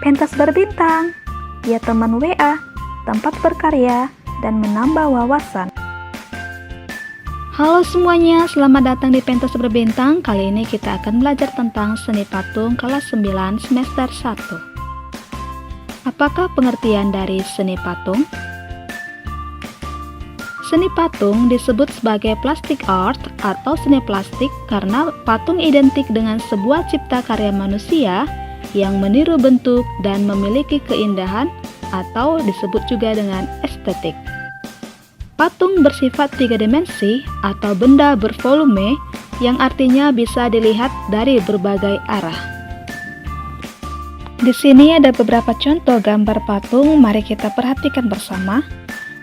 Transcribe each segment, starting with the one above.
Pentas berbintang, ya teman WA, tempat berkarya, dan menambah wawasan. Halo semuanya, selamat datang di Pentas Berbintang. Kali ini kita akan belajar tentang seni patung kelas 9 semester 1. Apakah pengertian dari seni patung? Seni patung disebut sebagai plastic art atau seni plastik karena patung identik dengan sebuah cipta karya manusia yang meniru bentuk dan memiliki keindahan atau disebut juga dengan estetik. Patung bersifat 3 dimensi atau benda bervolume yang artinya bisa dilihat dari berbagai arah. Di sini ada beberapa contoh gambar patung, mari kita perhatikan bersama.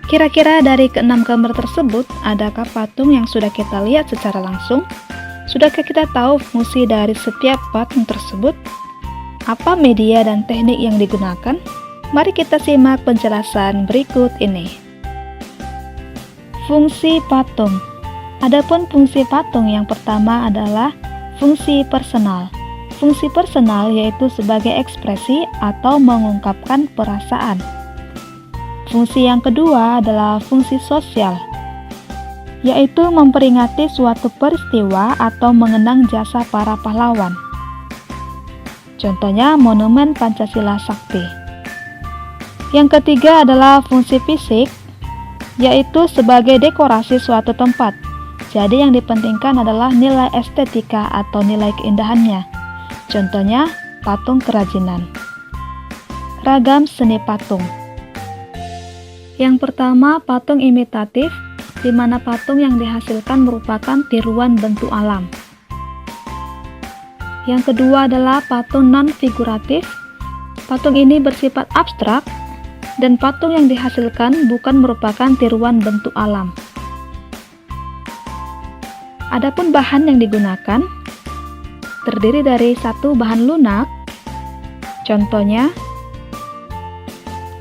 Kira-kira dari ke-6 gambar tersebut, adakah patung yang sudah kita lihat secara langsung? Sudahkah kita tahu fungsi dari setiap patung tersebut? Apa media dan teknik yang digunakan? Mari kita simak penjelasan berikut ini. Fungsi patung. Adapun fungsi patung yang pertama adalah fungsi personal. Fungsi personal yaitu sebagai ekspresi atau mengungkapkan perasaan. Fungsi yang kedua adalah fungsi sosial, yaitu memperingati suatu peristiwa atau mengenang jasa para pahlawan. Contohnya Monumen Pancasila Sakti. Yang ketiga adalah fungsi fisik, yaitu sebagai dekorasi suatu tempat. Jadi yang dipentingkan adalah nilai estetika atau nilai keindahannya. Contohnya patung kerajinan. Ragam seni patung. Yang pertama, patung imitatif, di mana patung yang dihasilkan merupakan tiruan bentuk alam. Yang kedua adalah patung non-figuratif. Patung ini bersifat abstrak, dan patung yang dihasilkan bukan merupakan tiruan bentuk alam. Adapun bahan yang digunakan, terdiri dari satu bahan lunak, contohnya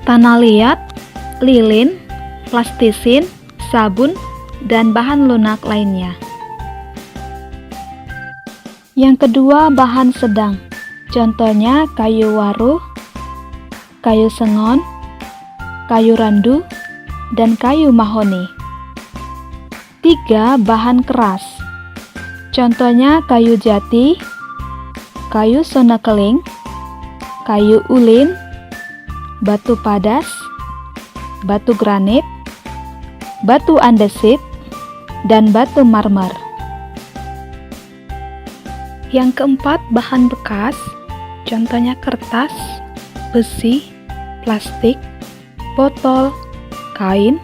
tanah liat, lilin, plastisin, sabun, dan bahan lunak lainnya. Yang kedua, bahan sedang. Contohnya kayu waruh, kayu sengon, kayu randu, dan kayu mahoni. 3. Bahan keras. Contohnya kayu jati, kayu sonakeling, kayu ulin, batu padas, batu granit, batu andesit, dan batu marmer. Yang keempat, bahan bekas, contohnya kertas, besi, plastik, botol, kain,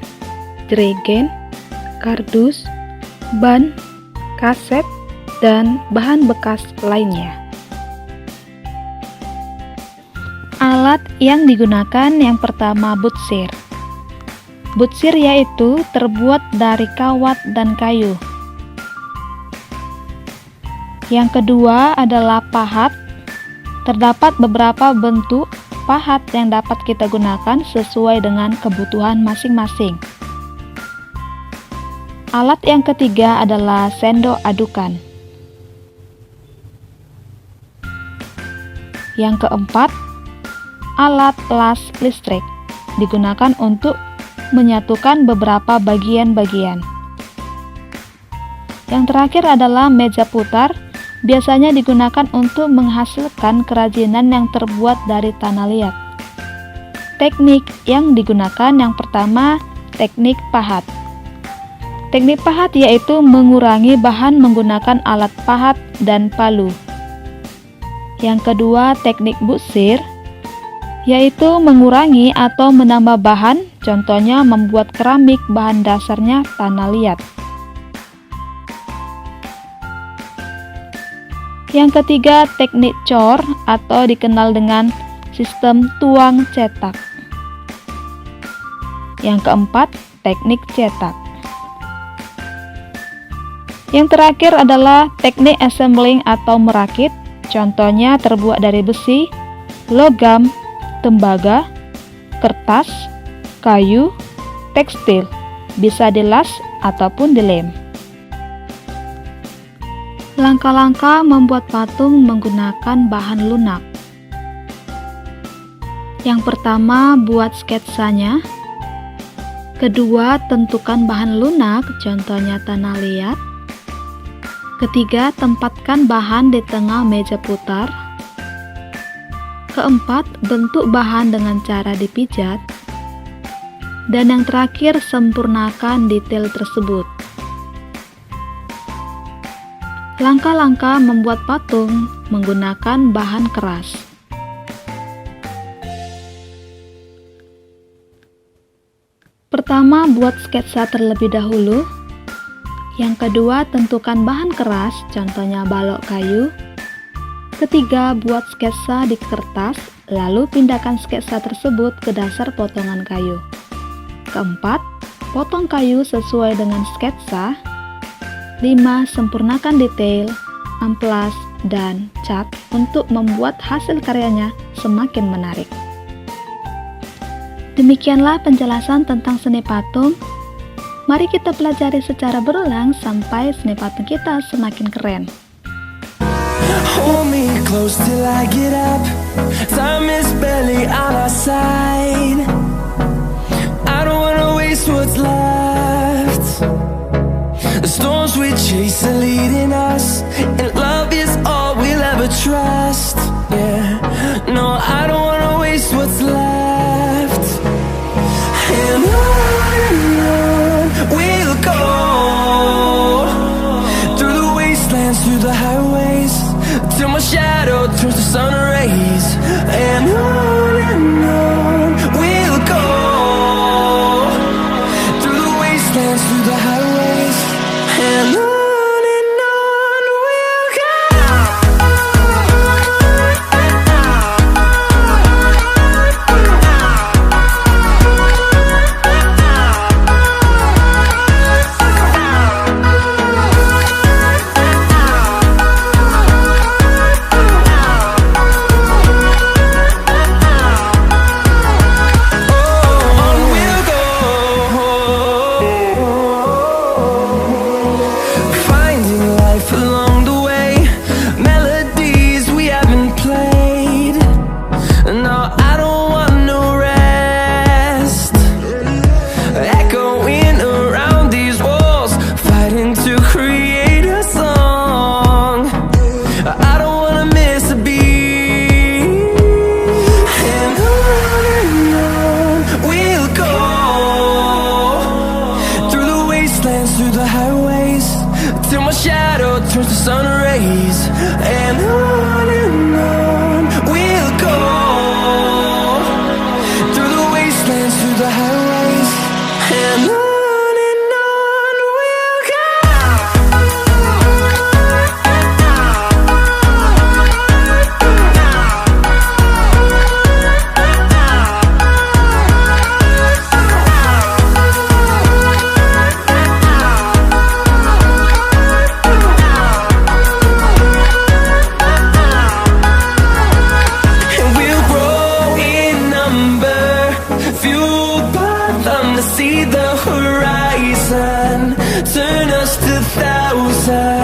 jerigen, kardus, ban, kaset, dan bahan bekas lainnya. Alat yang digunakan yang pertama butsir. Butsir yaitu terbuat dari kawat dan kayu. Yang kedua adalah pahat. Terdapat beberapa bentuk pahat yang dapat kita gunakan sesuai dengan kebutuhan masing-masing. Alat yang ketiga adalah sendok adukan. Yang keempat, alat las listrik. Digunakan untuk menyatukan beberapa bagian-bagian. Yang terakhir adalah meja putar, biasanya digunakan untuk menghasilkan kerajinan yang terbuat dari tanah liat. Teknik yang digunakan yang pertama, teknik pahat. Teknik pahat yaitu mengurangi bahan menggunakan alat pahat dan palu. Yang kedua, teknik butsir, yaitu mengurangi atau menambah bahan, contohnya membuat keramik bahan dasarnya tanah liat. Yang ketiga, teknik cor atau dikenal dengan sistem tuang cetak. Yang keempat, teknik cetak. Yang terakhir adalah teknik assembling atau merakit, contohnya terbuat dari besi, logam, tembaga, kertas, kayu, tekstil, bisa dilas ataupun dilem. Langkah-langkah membuat patung menggunakan bahan lunak. Yang pertama, buat sketsanya. Kedua, tentukan bahan lunak, contohnya tanah liat. Ketiga, tempatkan bahan di tengah meja putar. Keempat, bentuk bahan dengan cara dipijat. Dan yang terakhir, sempurnakan detail tersebut. Langkah-langkah membuat patung menggunakan bahan keras. Pertama, buat sketsa terlebih dahulu. Yang kedua, tentukan bahan keras, contohnya balok kayu. Ketiga, buat sketsa di kertas, lalu pindahkan sketsa tersebut ke dasar potongan kayu. Keempat, potong kayu sesuai dengan sketsa. 5. Sempurnakan detail, amplas, dan cat untuk membuat hasil karyanya semakin menarik. Demikianlah penjelasan tentang seni patung. Mari kita pelajari secara berulang sampai seni patung kita semakin keren. Hold me close till I get up. Time is barely on our side. I don't wanna waste what's left. The storms we chase are leading us, and love is all we'll ever trust. Yeah, no, I don't wanna waste what's left. And on we'll go, through the wastelands, through the highways, till my shadow turns to sun rays. And on we'll go, through the wastelands, through the highways, and on we'll go. Through the highways, till my shadow turns to sun rays. And on we'll go, through the wastelands, through the highways, and on we'll go. See the horizon, turn us to thousands.